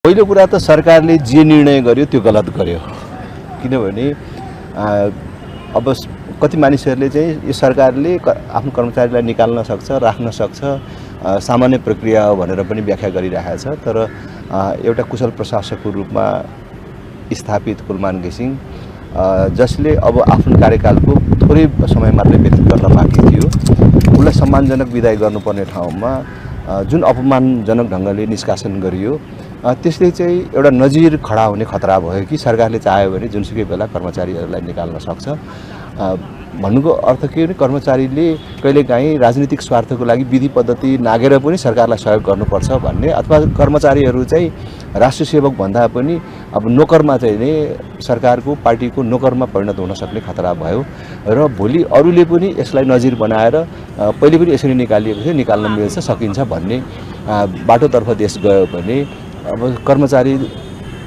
पहिलो कुरा त सरकारले जे निर्णय गर्यो त्यो गलत गर्यो। किनभने अब कति मानिसहरूले चाहिँ यो सरकारले आफ्नो कर्मचारीलाई निकाल्न सक्छ, राख्न सक्छ, सामान्य प्रक्रिया हो भनेर पनि व्याख्या गरिरहेको छ। तर एउटा कुशल प्रशासकको रूपमा स्थापित कुलमान घिसिङ जसले अब आफ्नो कार्यकालको थोरै समय मात्रै व्यतीत गर्न बाँकी थियो, उसलाई सम्मानजनक विदाई गर्नुपर्ने ठाउँमा जुन अपमानजनक ढङ्गले निष्कासन गरियो, त्यसले चाहिँ एउटा नजिर खडा हुने खतरा भयो कि सरकारले चाह्यो भने जुनसुकै बेला कर्मचारीहरूलाई निकाल्न सक्छ। भन्नुको अर्थ के भने कर्मचारीले कहिलेकाहीँ राजनीतिक स्वार्थको लागि विधि पद्धति नागेर पनि सरकारलाई सहयोग गर्नुपर्छ भन्ने, अथवा कर्मचारीहरू चाहिँ राष्ट्रिय सेवक भन्दा पनि अब नोकरमा चाहिँ नै सरकारको पार्टीको नोकरमा परिणत हुन सक्ने खतरा भयो। र भोलि अरूले पनि यसलाई नजिर बनाएर पहिले पनि यसरी निकालिएको थियो, निकाल्न मिल्छ, सकिन्छ भन्ने बाटोतर्फ देश गयो भने अब कर्मचारी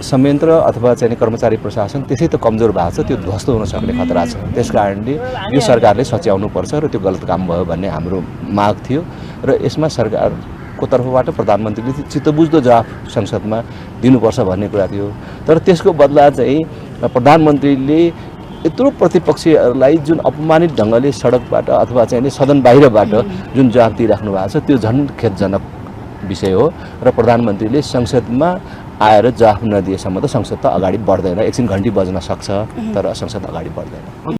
संयन्त्र अथवा चाहिँ कर्मचारी प्रशासन त्यसै त कमजोर भएको छ, त्यो ध्वस्त हुन सक्ने खतरा छ। त्यसकारणले यो सरकारले सच्याउनुपर्छ र त्यो गलत काम भयो भन्ने हाम्रो माग थियो। र यसमा सरकारको तर्फबाट प्रधानमन्त्रीले चित्तबुझ्दो जवाफ संसदमा दिनुपर्छ भन्ने कुरा थियो। तर त्यसको बदला चाहिँ प्रधानमन्त्रीले यत्रो प्रतिपक्षीहरूलाई जुन अपमानित ढङ्गले सडकबाट अथवा चाहिँ सदन बाहिरबाट जुन जवाफ दिइराख्नु भएको छ, त्यो झन् खेदजनक विषय हो। र प्रधानमन्त्रीले संसदमा आएर जवाफ नदिएसम्म त संसद त अगाडि बढ्दैन। एकछिन घन्टी बज्न सक्छ तर संसद अगाडि बढ्दैन।